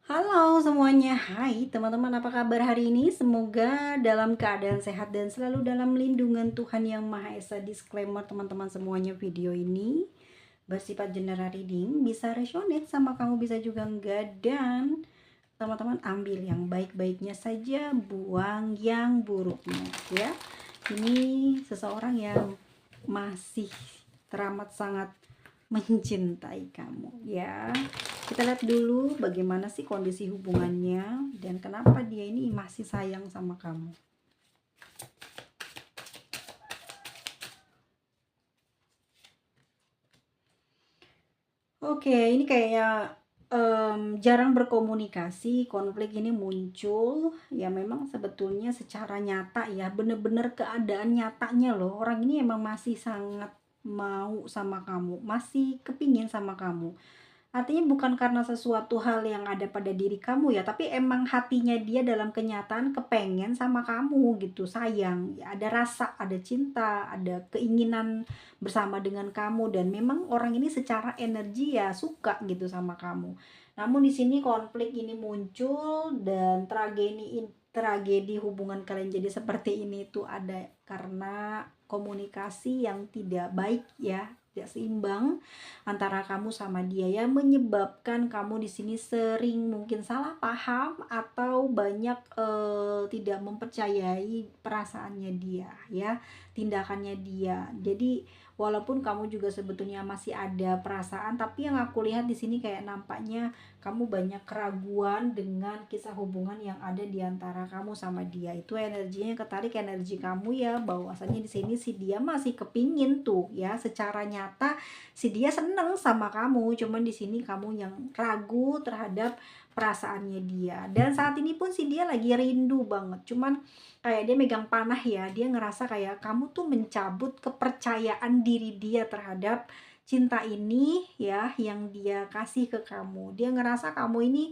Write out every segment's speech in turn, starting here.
Halo semuanya, hai teman-teman, apa kabar hari ini? Semoga dalam keadaan sehat dan selalu dalam lindungan Tuhan Yang Maha Esa. Disclaimer teman-teman semuanya, video ini bersifat general reading, bisa resonate sama kamu, bisa juga enggak. Dan teman-teman ambil yang baik-baiknya saja, buang yang buruknya ya. Ini seseorang yang masih teramat sangat mencintai kamu ya. Kita lihat dulu bagaimana sih kondisi hubungannya dan kenapa dia ini masih sayang sama kamu. Oke, ini kayaknya jarang berkomunikasi, konflik ini muncul ya memang sebetulnya secara nyata ya, bener-bener keadaan nyatanya loh, orang ini emang masih sangat mau sama kamu, masih kepingin sama kamu. Artinya bukan karena sesuatu hal yang ada pada diri kamu ya, tapi emang hatinya dia dalam kenyataan kepengen sama kamu gitu, sayang. Ya, ada rasa, ada cinta, ada keinginan bersama dengan kamu dan memang orang ini secara energi ya suka gitu sama kamu. Namun di sini konflik ini muncul dan tragedi hubungan kalian jadi seperti ini tuh ada karena komunikasi yang tidak baik ya, tidak seimbang antara kamu sama dia ya, menyebabkan kamu di sini sering mungkin salah paham atau banyak tidak mempercayai perasaannya dia ya, tindakannya dia. Jadi walaupun kamu juga sebetulnya masih ada perasaan, tapi yang aku lihat di sini kayak nampaknya kamu banyak keraguan dengan kisah hubungan yang ada di antara kamu sama dia. Itu energinya ketarik energi kamu ya, bahwasanya di sini si dia masih kepingin tuh ya, secara nyata si dia seneng sama kamu, cuman di sini kamu yang ragu terhadap perasaannya dia. Dan saat ini pun si dia lagi rindu banget, cuman kayak dia megang panah ya, dia ngerasa kayak kamu tuh mencabut kepercayaan diri dia terhadap cinta ini ya, yang dia kasih ke kamu. Dia ngerasa kamu ini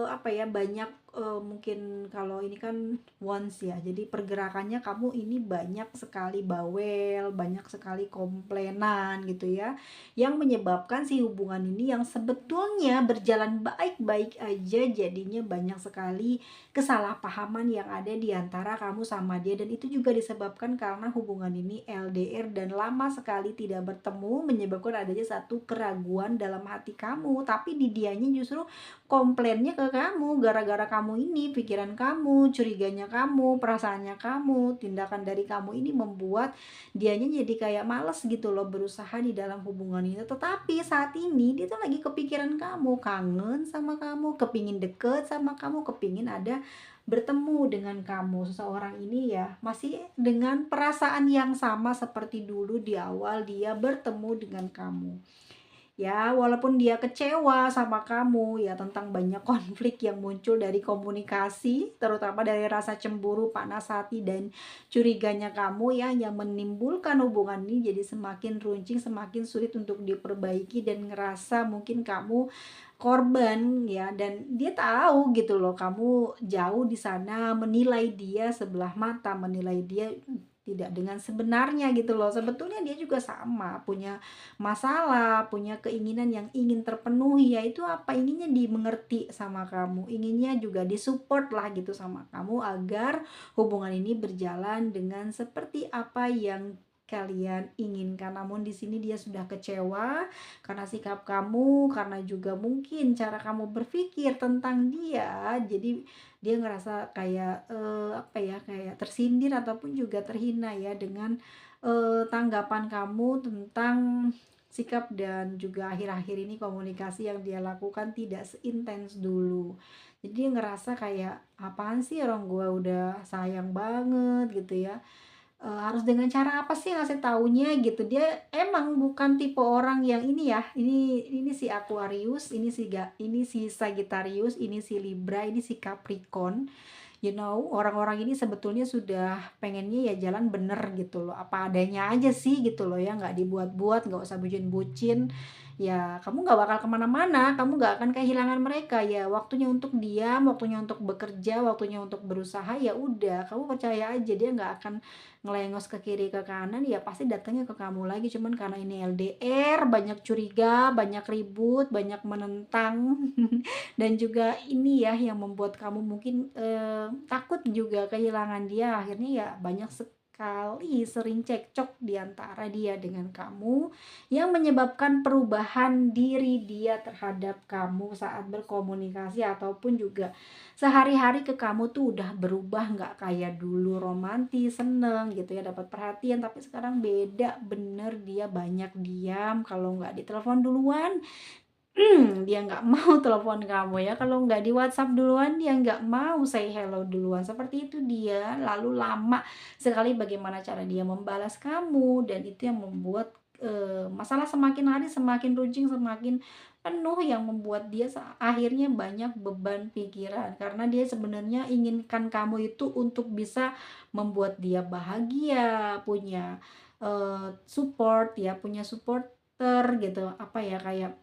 apa ya, banyak mungkin kalau ini kan once ya, jadi pergerakannya kamu ini banyak sekali bawel, banyak sekali komplainan gitu ya, yang menyebabkan si hubungan ini yang sebetulnya berjalan baik-baik aja jadinya banyak sekali kesalahpahaman yang ada di antara kamu sama dia. Dan itu juga disebabkan karena hubungan ini LDR dan lama sekali tidak bertemu, menyebabkan adanya satu keraguan dalam hati kamu, tapi di dianya justru komplainnya ke kamu gara-gara kamu ini, pikiran kamu, curiganya kamu, perasaannya kamu, tindakan dari kamu ini membuat dianya jadi kayak males gitu loh berusaha di dalam hubungan itu. Tetapi saat ini dia tuh lagi kepikiran kamu, kangen sama kamu, kepingin deket sama kamu, kepingin ada bertemu dengan kamu. Seseorang ini ya masih dengan perasaan yang sama seperti dulu di awal dia bertemu dengan kamu. Ya, walaupun dia kecewa sama kamu ya tentang banyak konflik yang muncul dari komunikasi, terutama dari rasa cemburu, panas hati, dan curiganya kamu ya, yang menimbulkan hubungan ini jadi semakin runcing, semakin sulit untuk diperbaiki dan ngerasa mungkin kamu korban ya, dan dia tahu gitu loh kamu jauh di sana menilai dia sebelah mata, menilai dia tidak dengan sebenarnya gitu loh. Sebetulnya dia juga sama, punya masalah, punya keinginan yang ingin terpenuhi, yaitu apa? Inginnya dimengerti sama kamu, inginnya juga disupport lah gitu sama kamu agar hubungan ini berjalan dengan seperti apa yang kalian inginkan. Namun di sini dia sudah kecewa karena sikap kamu, karena juga mungkin cara kamu berpikir tentang dia. Jadi dia ngerasa kayak apa ya, kayak tersindir ataupun juga terhina ya dengan tanggapan kamu tentang sikap dan juga akhir-akhir ini komunikasi yang dia lakukan tidak seintens dulu. Jadi dia ngerasa kayak, "Apaan sih, orang gua udah sayang banget," gitu ya, harus dengan cara apa sih ngasih taunya gitu. Dia emang bukan tipe orang yang ini ya, ini si Aquarius, ini si Sagittarius, ini si Libra, ini si Capricorn. You know, orang-orang ini sebetulnya sudah pengennya ya jalan bener gitu loh, apa adanya aja sih gitu loh ya, nggak dibuat-buat, nggak usah bucin-bucin ya kamu nggak bakal kemana-mana, kamu nggak akan kehilangan mereka. Ya waktunya untuk diam, waktunya untuk bekerja, waktunya untuk berusaha, ya udah kamu percaya aja dia nggak akan ngelengos ke kiri ke kanan, ya pasti datangnya ke kamu lagi. Cuman karena ini LDR, banyak curiga, banyak ribut, banyak menentang, dan juga ini ya yang membuat kamu mungkin, takut juga kehilangan dia, akhirnya ya banyak sekali sering cekcok di antara dia dengan kamu, yang menyebabkan perubahan diri dia terhadap kamu saat berkomunikasi ataupun juga sehari-hari ke kamu tuh udah berubah, nggak kayak dulu romantis, seneng gitu ya, dapat perhatian, tapi sekarang beda bener, dia banyak diam, kalau nggak ditelepon duluan, dia nggak mau telepon kamu ya, kalau nggak di WhatsApp duluan, dia nggak mau say hello duluan, seperti itu dia. Lalu lama sekali bagaimana cara dia membalas kamu, dan itu yang membuat, masalah semakin hari semakin runcing, semakin penuh, yang membuat dia akhirnya banyak beban pikiran. Karena dia sebenarnya inginkan kamu itu untuk bisa membuat dia bahagia, punya, support ya, punya supporter gitu, apa ya, kayak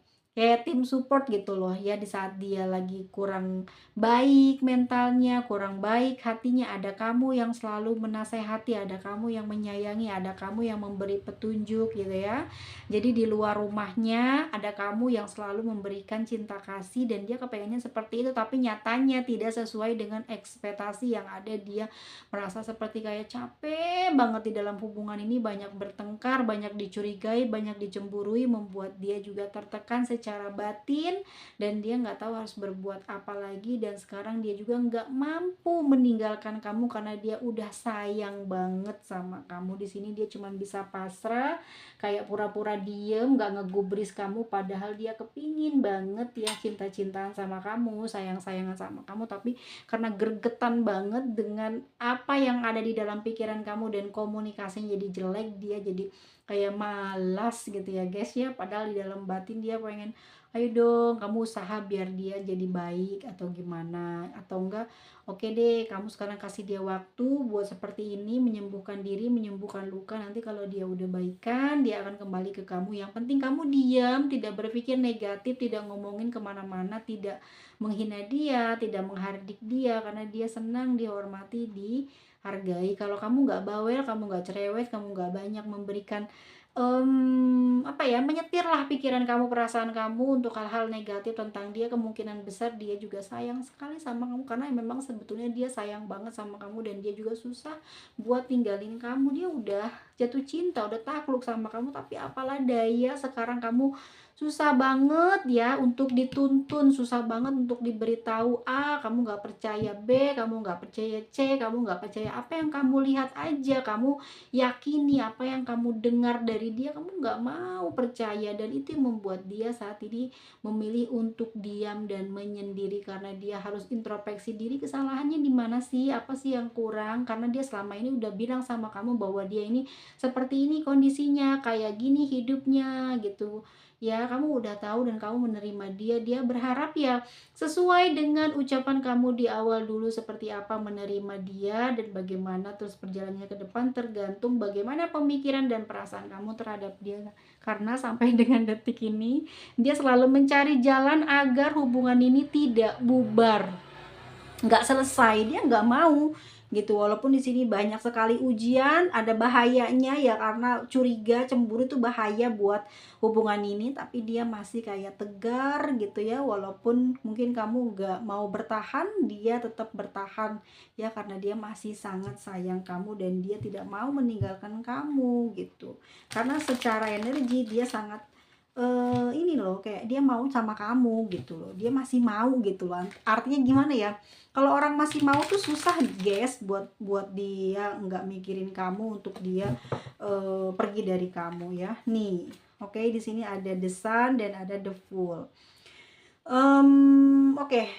tim support gitu loh ya, di saat dia lagi kurang baik mentalnya, kurang baik hatinya, ada kamu yang selalu menasehati, ada kamu yang menyayangi, ada kamu yang memberi petunjuk gitu ya. Jadi di luar rumahnya ada kamu yang selalu memberikan cinta kasih, dan dia kepengennya seperti itu, tapi nyatanya tidak sesuai dengan ekspektasi yang ada. Dia merasa seperti kayak capek banget di dalam hubungan ini, banyak bertengkar, banyak dicurigai, banyak dicemburui, membuat dia juga tertekan secara batin, dan dia nggak tahu harus berbuat apa lagi. Dan sekarang dia juga nggak mampu meninggalkan kamu karena dia udah sayang banget sama kamu. Di sini dia cuma bisa pasrah, kayak pura-pura diem, nggak ngegubris kamu, padahal dia kepingin banget ya cinta-cintaan sama kamu, sayang-sayangan sama kamu, tapi karena gregetan banget dengan apa yang ada di dalam pikiran kamu dan komunikasinya jadi jelek, dia jadi kayak malas gitu ya guys ya, padahal di dalam batin dia pengen, ayo dong kamu usaha biar dia jadi baik atau gimana, atau enggak, oke deh kamu sekarang kasih dia waktu buat seperti ini, menyembuhkan diri, menyembuhkan luka, nanti kalau dia udah baikan dia akan kembali ke kamu. Yang penting kamu diam, tidak berpikir negatif, tidak ngomongin kemana-mana, tidak menghina dia, tidak menghardik dia, karena dia senang dihormati, dihargai. Kalau kamu nggak bawel, kamu nggak cerewet, kamu nggak banyak memberikan, apa ya, menyetirlah pikiran kamu, perasaan kamu untuk hal-hal negatif tentang dia, kemungkinan besar dia juga sayang sekali sama kamu, karena memang sebetulnya dia sayang banget sama kamu, dan dia juga susah buat tinggalin kamu. Dia udah jatuh cinta, udah takluk sama kamu, tapi apalah daya sekarang kamu susah banget ya untuk dituntun, susah banget untuk diberitahu A, kamu nggak percaya B, kamu nggak percaya C, kamu nggak percaya apa yang kamu lihat aja, kamu yakini apa yang kamu dengar dari dia, kamu nggak mau percaya, dan itu yang membuat dia saat ini memilih untuk diam dan menyendiri, karena dia harus introspeksi diri, kesalahannya di mana sih, apa sih yang kurang, karena dia selama ini udah bilang sama kamu bahwa dia ini seperti ini kondisinya, kayak gini hidupnya gitu ya, kamu udah tahu dan kamu menerima dia. Dia berharap ya sesuai dengan ucapan kamu di awal dulu, seperti apa menerima dia, dan bagaimana terus perjalanannya ke depan tergantung bagaimana pemikiran dan perasaan kamu terhadap dia. Karena sampai dengan detik ini dia selalu mencari jalan agar hubungan ini tidak bubar, nggak selesai, dia nggak mau gitu. Walaupun di sini banyak sekali ujian, ada bahayanya ya, karena curiga, cemburu itu bahaya buat hubungan ini, tapi dia masih kayak tegar gitu ya, walaupun mungkin kamu nggak mau bertahan, dia tetap bertahan ya, karena dia masih sangat sayang kamu dan dia tidak mau meninggalkan kamu gitu. Karena secara energi dia sangat, ini loh, kayak dia mau sama kamu gitu loh, dia masih mau gitu loh. Artinya gimana ya, kalau orang masih mau tuh susah guys, buat dia nggak mikirin kamu untuk dia, pergi dari kamu ya. Nih, oke, di sini ada the sun dan ada the fool. Oke,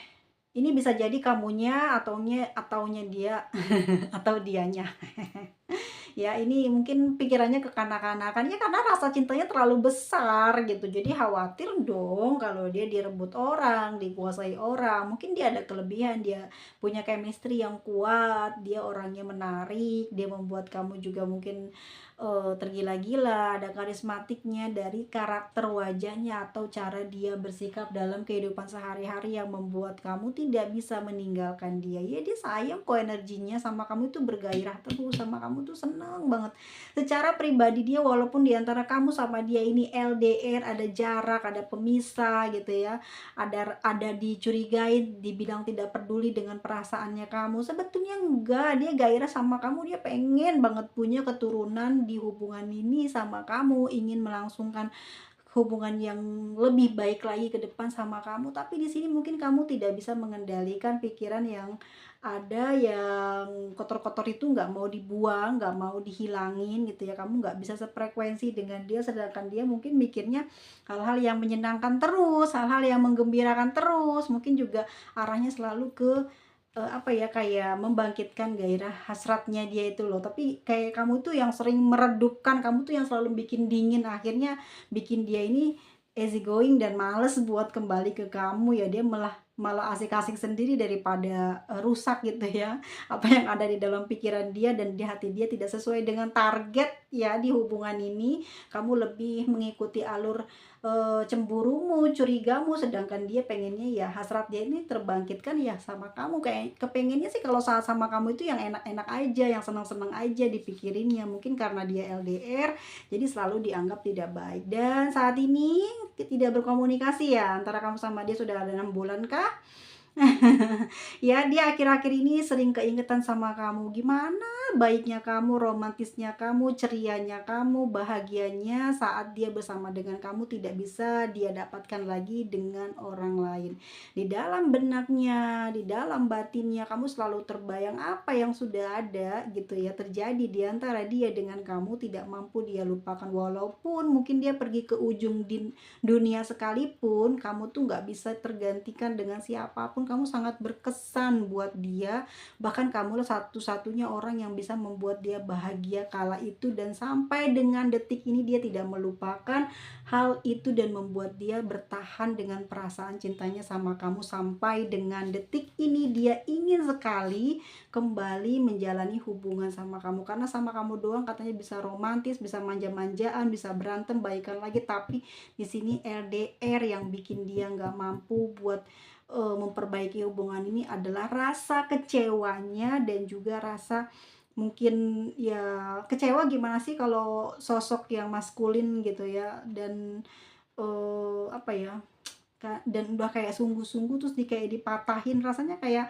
ini bisa jadi kamunya ataunya dia atau dianya. Ya ini mungkin pikirannya kekanak-kanakan, ya karena rasa cintanya terlalu besar gitu. Jadi khawatir dong kalau dia direbut orang, dikuasai orang. Mungkin dia ada kelebihan, dia punya chemistry yang kuat, dia orangnya menarik, dia membuat kamu juga mungkin tergila-gila, ada karismatiknya dari karakter wajahnya atau cara dia bersikap dalam kehidupan sehari-hari yang membuat kamu tidak bisa meninggalkan dia. Ya dia sayang kok, energinya sama kamu itu bergairah terus, sama kamu tuh seneng banget. Secara pribadi dia, walaupun diantara kamu sama dia ini LDR, ada jarak, ada pemisah gitu ya, ada dicurigai, dibilang tidak peduli dengan perasaannya kamu, sebetulnya enggak, dia gairah sama kamu, dia pengen banget punya keturunan di hubungan ini sama kamu, ingin melangsungkan hubungan yang lebih baik lagi ke depan sama kamu. Tapi di sini mungkin kamu tidak bisa mengendalikan pikiran yang ada, yang kotor-kotor itu nggak mau dibuang, nggak mau dihilangin gitu ya. Kamu nggak bisa sefrekuensi dengan dia, sedangkan dia mungkin mikirnya hal-hal yang menyenangkan terus, hal-hal yang menggembirakan terus, mungkin juga arahnya selalu ke apa ya, kayak membangkitkan gairah hasratnya dia itu loh. Tapi kayak kamu tuh yang sering meredupkan, kamu tuh yang selalu bikin dingin, akhirnya bikin dia ini easy going dan males buat kembali ke kamu ya. Dia malah malah asik-asik sendiri daripada rusak gitu ya. Apa yang ada di dalam pikiran dia dan di hati dia tidak sesuai dengan target ya di hubungan ini. Kamu lebih mengikuti alur cemburumu, curigamu, sedangkan dia pengennya ya hasrat dia ini terbangkitkan ya sama kamu. Kayak kepengennya sih kalau saat sama kamu itu yang enak-enak aja, yang senang-senang aja dipikirinnya. Mungkin karena dia LDR, jadi selalu dianggap tidak baik. Dan saat ini tidak berkomunikasi ya antara kamu sama dia, sudah ada 6 bulan kah? Ya, dia akhir-akhir ini sering keingetan sama kamu. Gimana baiknya kamu, romantisnya kamu, cerianya kamu, bahagianya saat dia bersama dengan kamu tidak bisa dia dapatkan lagi dengan orang lain. Di dalam benaknya, di dalam batinnya, kamu selalu terbayang apa yang sudah ada gitu ya, terjadi di antara dia dengan kamu, tidak mampu dia lupakan. Walaupun mungkin dia pergi ke ujung dunia sekalipun, kamu tuh nggak bisa tergantikan dengan siapapun. Kamu sangat berkesan buat dia, bahkan kamu satu-satunya orang yang bisa membuat dia bahagia kala itu, dan sampai dengan detik ini dia tidak melupakan hal itu dan membuat dia bertahan dengan perasaan cintanya sama kamu. Sampai dengan detik ini dia ingin sekali kembali menjalani hubungan sama kamu, karena sama kamu doang katanya bisa romantis, bisa manja-manjaan, bisa berantem, baikan lagi. Tapi di sini LDR yang bikin dia nggak mampu buat memperbaiki hubungan ini adalah rasa kecewanya, dan juga rasa mungkin ya kecewa. Gimana sih kalau sosok yang maskulin gitu ya, dan apa ya, dan udah kayak sungguh-sungguh terus kayak dipatahin, rasanya kayak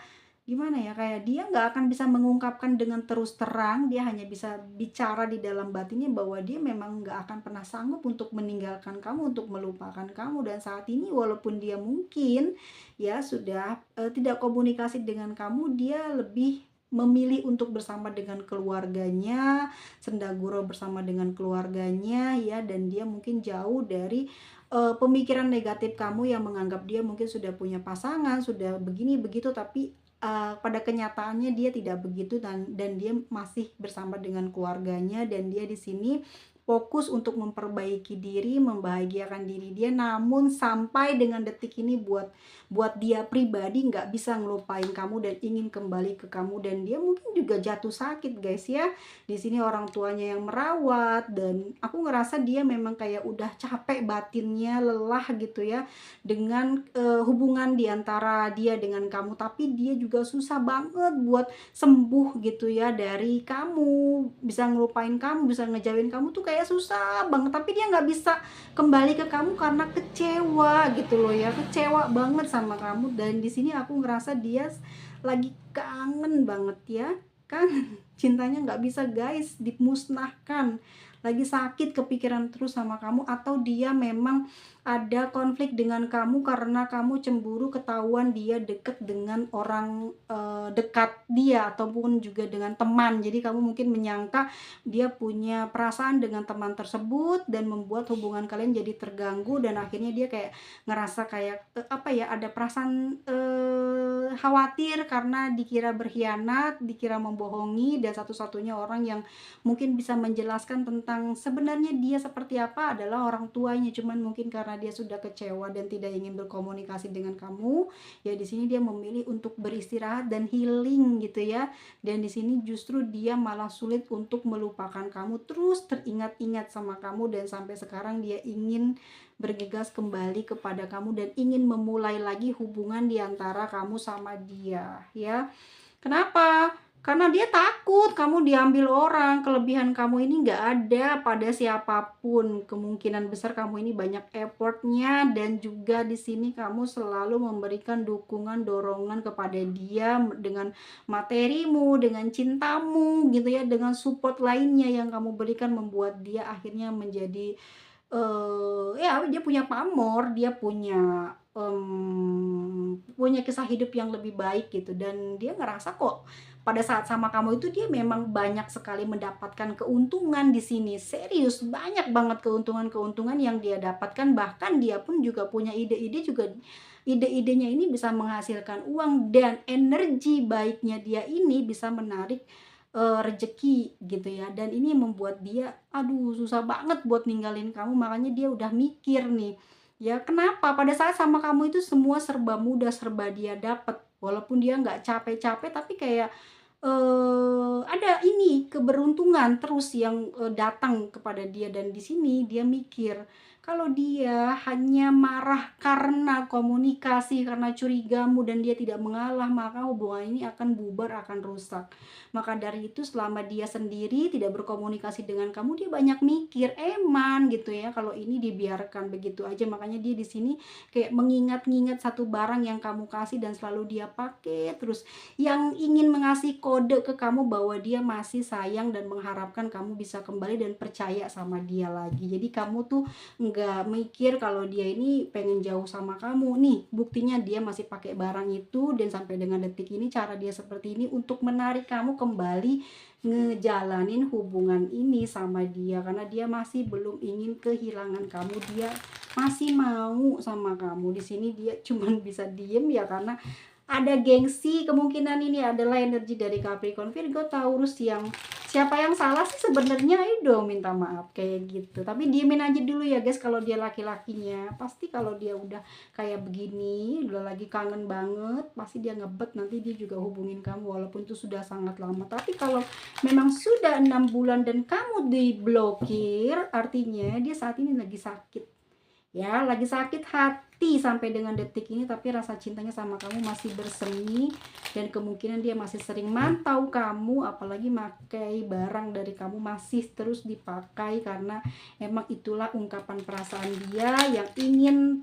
gimana ya, kayak dia nggak akan bisa mengungkapkan dengan terus terang, dia hanya bisa bicara di dalam batinnya bahwa dia memang nggak akan pernah sanggup untuk meninggalkan kamu, untuk melupakan kamu. Dan saat ini walaupun dia mungkin ya sudah tidak komunikasi dengan kamu, dia lebih memilih untuk bersama dengan keluarganya, sendaguro bersama dengan keluarganya ya. Dan dia mungkin jauh dari pemikiran negatif kamu yang menganggap dia mungkin sudah punya pasangan, sudah begini begitu. Tapi pada kenyataannya dia tidak begitu, dan dia masih bersama dengan keluarganya, dan dia di sini fokus untuk memperbaiki diri, membahagiakan diri dia. Namun sampai dengan detik ini buat dia pribadi nggak bisa ngelupain kamu dan ingin kembali ke kamu. Dan dia mungkin juga jatuh sakit guys ya. Di sini orang tuanya yang merawat, dan aku ngerasa dia memang kayak udah capek batinnya, lelah gitu ya dengan hubungan diantara dia dengan kamu. Tapi dia juga susah banget buat sembuh gitu ya dari kamu, bisa ngelupain kamu, bisa ngejauhin kamu tuh kayak susah banget. Tapi dia nggak bisa kembali ke kamu karena kecewa gitu loh ya, kecewa banget sama kamu. Dan di sini aku ngerasa dia lagi kangen banget ya kan. Cintanya nggak bisa guys dimusnahkan, lagi sakit kepikiran terus sama kamu. Atau dia memang ada konflik dengan kamu karena kamu cemburu ketahuan dia deket dengan orang dekat dia, ataupun juga dengan teman. Jadi kamu mungkin menyangka dia punya perasaan dengan teman tersebut, dan membuat hubungan kalian jadi terganggu. Dan akhirnya dia kayak ngerasa kayak apa ya, ada perasaan khawatir karena dikira berkhianat, dikira membohongi, dan satu-satunya orang yang mungkin bisa menjelaskan tentang sebenarnya dia seperti apa adalah orang tuanya. Cuman mungkin karena dia sudah kecewa dan tidak ingin berkomunikasi dengan kamu, ya di sini dia memilih untuk beristirahat dan healing gitu ya. Dan di sini justru dia malah sulit untuk melupakan kamu, terus teringat-ingat sama kamu, dan sampai sekarang dia ingin bergegas kembali kepada kamu dan ingin memulai lagi hubungan di antara kamu sama dia ya. Kenapa? Karena dia takut kamu diambil orang. Kelebihan kamu ini nggak ada pada siapapun. Kemungkinan besar kamu ini banyak effortnya, dan juga di sini kamu selalu memberikan dukungan, dorongan kepada dia dengan materimu, dengan cintamu gitu ya, dengan support lainnya yang kamu berikan, membuat dia akhirnya menjadi ya dia punya pamor, dia punya kisah hidup yang lebih baik gitu, dan dia ngerasa kok pada saat sama kamu itu dia memang banyak sekali mendapatkan keuntungan di sini. Serius, banyak banget keuntungan-keuntungan yang dia dapatkan, bahkan dia pun juga punya ide-ide juga. Ide-idenya ini bisa menghasilkan uang, dan energi baiknya dia ini bisa menarik rezeki gitu ya, dan ini membuat dia aduh susah banget buat ninggalin kamu. Makanya dia udah mikir nih ya, kenapa pada saat sama kamu itu semua serba mudah, serba dia dapat, walaupun dia nggak capek-capek, tapi kayak ada ini keberuntungan terus yang datang kepada dia. Dan di sini dia mikir kalau dia hanya marah karena komunikasi, karena curigamu, dan dia tidak mengalah, maka hubungan ini akan bubar, akan rusak. Maka dari itu selama dia sendiri tidak berkomunikasi dengan kamu, dia banyak mikir, eman gitu ya, kalau ini dibiarkan begitu aja. Makanya dia di sini kayak mengingat-ingat satu barang yang kamu kasih dan selalu dia pakai terus, yang ingin mengasih kode ke kamu bahwa dia masih sayang dan mengharapkan kamu bisa kembali dan percaya sama dia lagi. Jadi kamu tuh nggak mikir kalau dia ini pengen jauh sama kamu. Nih buktinya dia masih pakai barang itu, dan sampai dengan detik ini cara dia seperti ini untuk menarik kamu kembali ngejalanin hubungan ini sama dia, karena dia masih belum ingin kehilangan kamu, dia masih mau sama kamu. Di sini dia cuman bisa diem ya, karena ada gengsi. Kemungkinan ini adalah energi dari Capricorn, Virgo, Taurus, yang siapa yang salah sih sebenarnya, ayo dong minta maaf kayak gitu. Tapi diemin aja dulu ya guys. Kalau dia laki-lakinya pasti, kalau dia udah kayak begini, udah lagi kangen banget, pasti dia ngebet, nanti dia juga hubungin kamu walaupun itu sudah sangat lama. Tapi kalau memang sudah 6 bulan dan kamu diblokir, artinya dia saat ini lagi sakit ya, lagi sakit hati sampai dengan detik ini. Tapi rasa cintanya sama kamu masih bersemi, dan kemungkinan dia masih sering mantau kamu, apalagi pakai barang dari kamu masih terus dipakai, karena emang itulah ungkapan perasaan dia yang ingin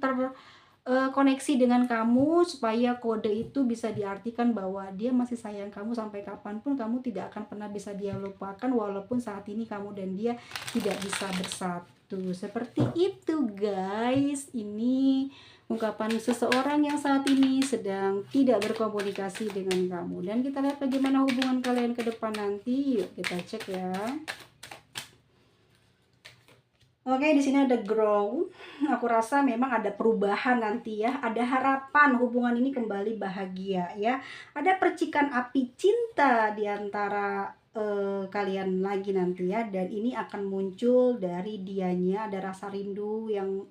koneksi dengan kamu, supaya kode itu bisa diartikan bahwa dia masih sayang kamu sampai kapanpun. Kamu tidak akan pernah bisa dia lupakan, walaupun saat ini kamu dan dia tidak bisa bersatu. Seperti itu guys, ini ungkapan seseorang yang saat ini sedang tidak berkomunikasi dengan kamu. Dan kita lihat bagaimana hubungan kalian ke depan nanti. Yuk kita cek ya. Oke, di sini ada grow. Aku rasa memang ada perubahan nanti ya. Ada harapan hubungan ini kembali bahagia ya. Ada percikan api cinta di antara kalian lagi nanti ya. Dan ini akan muncul dari dianya. Ada rasa rindu yang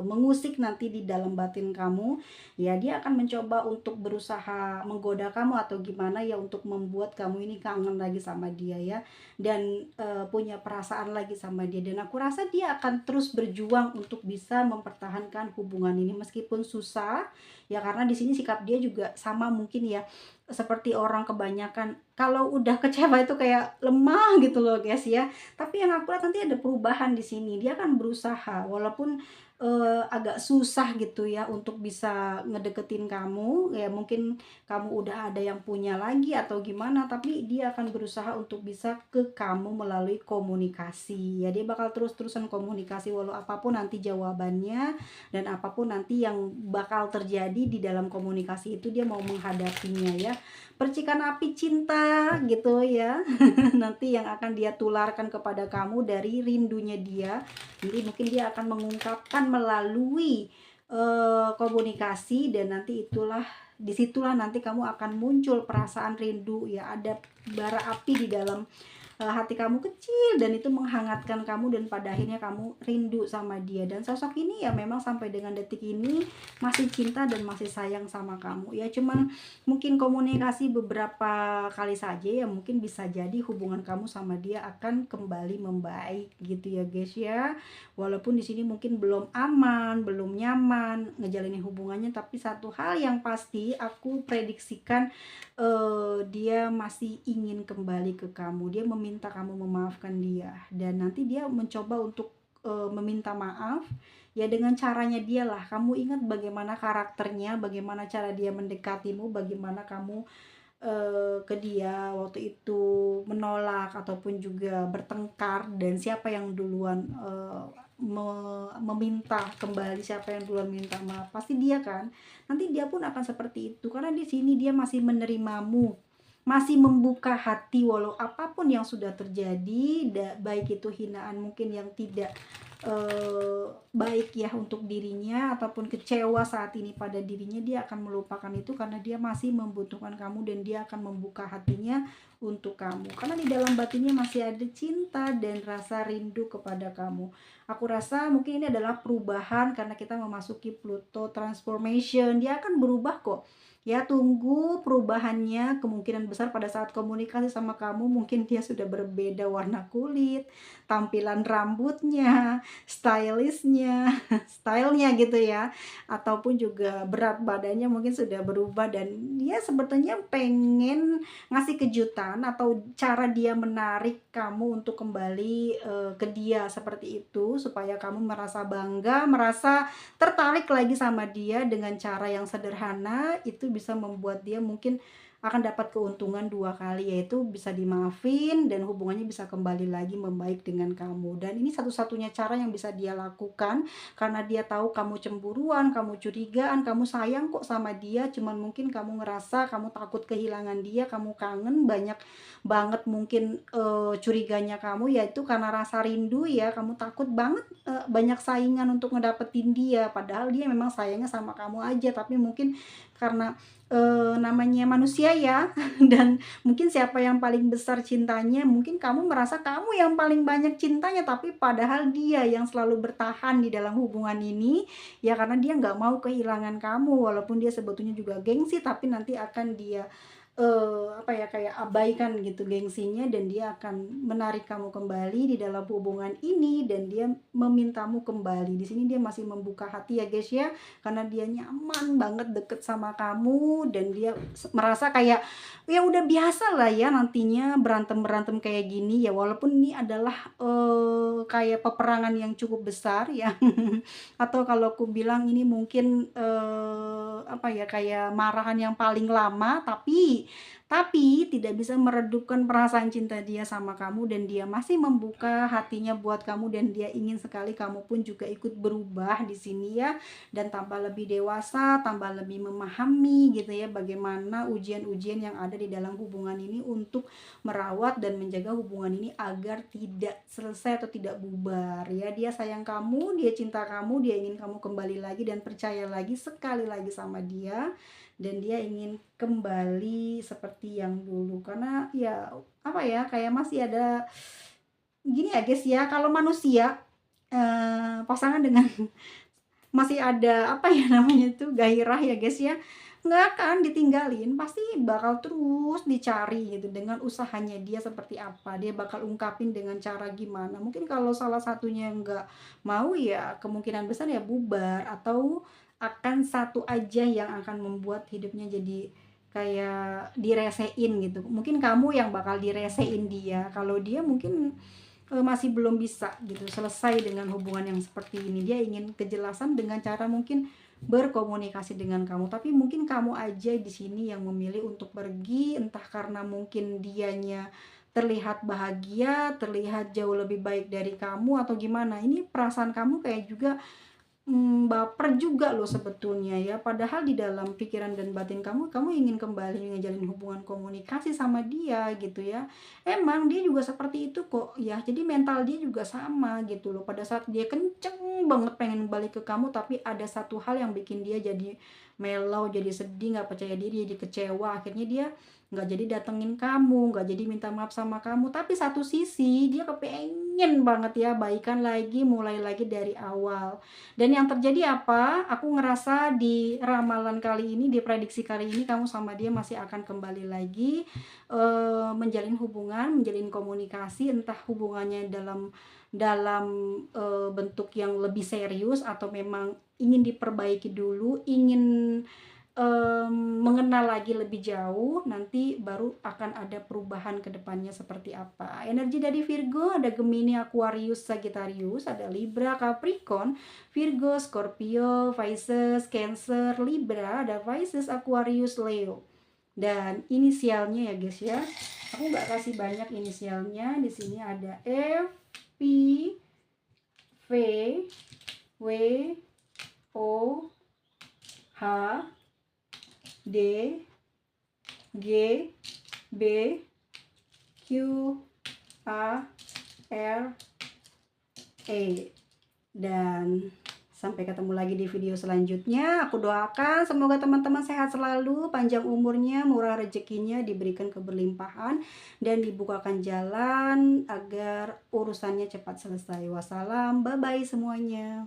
mengusik nanti di dalam batin kamu. Ya, dia akan mencoba untuk berusaha menggoda kamu atau gimana ya, untuk membuat kamu ini kangen lagi sama dia ya, dan punya perasaan lagi sama dia. Dan aku rasa dia akan terus berjuang untuk bisa mempertahankan hubungan ini meskipun susah ya, karena di sini sikap dia juga sama mungkin ya, seperti orang kebanyakan kalau udah kecewa itu kayak lemah gitu loh guys ya. Tapi yang aku lihat nanti ada perubahan di sini. Dia akan berusaha walaupun agak susah gitu ya untuk bisa ngedeketin kamu ya, mungkin kamu udah ada yang punya lagi atau gimana, tapi dia akan berusaha untuk bisa ke kamu melalui komunikasi ya. Dia bakal terus-terusan komunikasi walau apapun nanti jawabannya, dan apapun nanti yang bakal terjadi di dalam komunikasi itu, dia mau menghadapinya ya. Percikan api cinta gitu ya. Nanti yang akan dia tularkan kepada kamu dari rindunya dia. Jadi mungkin dia akan mengungkapkan melalui komunikasi, dan nanti disitulah nanti kamu akan muncul perasaan rindu ya, ada bara api di dalam hati kamu kecil, dan itu menghangatkan kamu, dan pada akhirnya kamu rindu sama dia. Dan sosok ini ya memang sampai dengan detik ini masih cinta dan masih sayang sama kamu ya, cuman mungkin komunikasi beberapa kali saja ya, mungkin bisa jadi hubungan kamu sama dia akan kembali membaik gitu ya guys ya. Walaupun di sini mungkin belum aman, belum nyaman ngejalanin hubungannya, tapi satu hal yang pasti aku prediksikan, dia masih ingin kembali ke kamu. Dia meminta kamu memaafkan dia, dan nanti dia mencoba untuk meminta maaf ya dengan caranya dia lah. Kamu ingat bagaimana karakternya, bagaimana cara dia mendekatimu, bagaimana kamu ke dia waktu itu menolak ataupun juga bertengkar, dan siapa yang duluan meminta kembali, siapa yang duluan minta maaf, pasti dia kan. Nanti dia pun akan seperti itu, karena di sini dia masih menerimamu, masih membuka hati walau apapun yang sudah terjadi, baik itu hinaan mungkin yang tidak baik ya untuk dirinya, ataupun kecewa saat ini pada dirinya, dia akan melupakan itu karena dia masih membutuhkan kamu, dan dia akan membuka hatinya untuk kamu, karena di dalam batinnya masih ada cinta dan rasa rindu kepada kamu. Aku rasa mungkin ini adalah perubahan karena kita memasuki Pluto transformation, dia akan berubah kok. Ya, tunggu perubahannya, kemungkinan besar pada saat komunikasi sama kamu mungkin dia sudah berbeda warna kulit, tampilan rambutnya, stylishnya, stylenya gitu ya, ataupun juga berat badannya mungkin sudah berubah, dan dia sebetulnya pengen ngasih kejutan atau cara dia menarik kamu untuk kembali ke dia seperti itu, supaya kamu merasa bangga, merasa tertarik lagi sama dia dengan cara yang sederhana. Itu bisa membuat dia mungkin akan dapat keuntungan dua kali, yaitu bisa dimaafin dan hubungannya bisa kembali lagi membaik dengan kamu. Dan ini satu-satunya cara yang bisa dia lakukan, karena dia tahu kamu cemburuan, kamu curigaan, kamu sayang kok sama dia, cuman mungkin kamu ngerasa kamu takut kehilangan dia, kamu kangen banyak banget mungkin curiganya kamu, yaitu karena rasa rindu ya, kamu takut banget banyak saingan untuk ngedapetin dia, padahal dia memang sayangnya sama kamu aja, tapi mungkin karena namanya manusia ya, dan mungkin siapa yang paling besar cintanya, mungkin kamu merasa kamu yang paling banyak cintanya, tapi padahal dia yang selalu bertahan di dalam hubungan ini ya, karena dia nggak mau kehilangan kamu, walaupun dia sebetulnya juga gengsi, tapi nanti akan dia apa ya, kayak abaikan gitu gengsinya, dan dia akan menarik kamu kembali di dalam hubungan ini, dan dia memintamu kembali. Di sini dia masih membuka hati ya guys ya, karena dia nyaman banget deket sama kamu, dan dia merasa kayak ya udah biasa lah ya nantinya berantem-berantem kayak gini ya, walaupun ini adalah kayak peperangan yang cukup besar ya. Atau kalau aku bilang ini mungkin apa ya, kayak marahan yang paling lama, tapi tidak bisa meredupkan perasaan cinta dia sama kamu, dan dia masih membuka hatinya buat kamu, dan dia ingin sekali kamu pun juga ikut berubah di sini ya, dan tambah lebih dewasa, tambah lebih memahami gitu ya, bagaimana ujian-ujian yang ada di dalam hubungan ini, untuk merawat dan menjaga hubungan ini agar tidak selesai atau tidak bubar ya. Dia sayang kamu, dia cinta kamu, dia ingin kamu kembali lagi dan percaya lagi sekali lagi sama dia, dan dia ingin kembali seperti yang dulu, karena ya apa ya, kayak masih ada gini ya guys ya, kalau manusia pasangan dengan masih ada apa ya namanya itu, gairah ya guys ya, nggak akan ditinggalin, pasti bakal terus dicari gitu, dengan usahanya dia seperti apa, dia bakal ungkapin dengan cara gimana. Mungkin kalau salah satunya nggak mau ya, kemungkinan besar ya bubar, atau akan satu aja yang akan membuat hidupnya jadi kayak diresein gitu. Mungkin kamu yang bakal diresein dia, kalau dia mungkin masih belum bisa gitu selesai dengan hubungan yang seperti ini. Dia ingin kejelasan dengan cara mungkin berkomunikasi dengan kamu, tapi mungkin kamu aja di sini yang memilih untuk pergi, entah karena mungkin dianya terlihat bahagia, terlihat jauh lebih baik dari kamu, atau gimana. Ini perasaan kamu kayak juga baper juga loh sebetulnya ya, padahal di dalam pikiran dan batin kamu, kamu ingin kembali ngejalin hubungan komunikasi sama dia gitu ya. Emang dia juga seperti itu kok ya, jadi mental dia juga sama gitu loh. Pada saat dia kenceng banget pengen balik ke kamu, tapi ada satu hal yang bikin dia jadi melau, jadi sedih, nggak percaya diri, jadi kecewa. Akhirnya dia nggak jadi datengin kamu, nggak jadi minta maaf sama kamu. Tapi satu sisi dia kepengen banget ya baikan lagi, mulai lagi dari awal. Dan yang terjadi apa? Aku ngerasa di ramalan kali ini, di prediksi kali ini kamu sama dia masih akan kembali lagi menjalin hubungan, menjalin komunikasi, entah hubungannya dalam dalam bentuk yang lebih serius atau memang ingin diperbaiki dulu, ingin mengenal lagi lebih jauh, nanti baru akan ada perubahan ke depannya seperti apa. Energi dari Virgo ada Gemini, Aquarius, Sagittarius, ada Libra, Capricorn, Virgo, Scorpio, Pisces, Cancer, Libra, ada Pisces, Aquarius, Leo. Dan inisialnya ya guys ya. Aku nggak kasih banyak inisialnya. Di sini ada F, P, V, W, O, H, D, G, B, Q, A, R, E. Dan sampai ketemu lagi di video selanjutnya. Aku doakan semoga teman-teman sehat selalu, panjang umurnya, murah rezekinya, diberikan keberlimpahan, dan dibukakan jalan agar urusannya cepat selesai. Wassalam, bye-bye semuanya.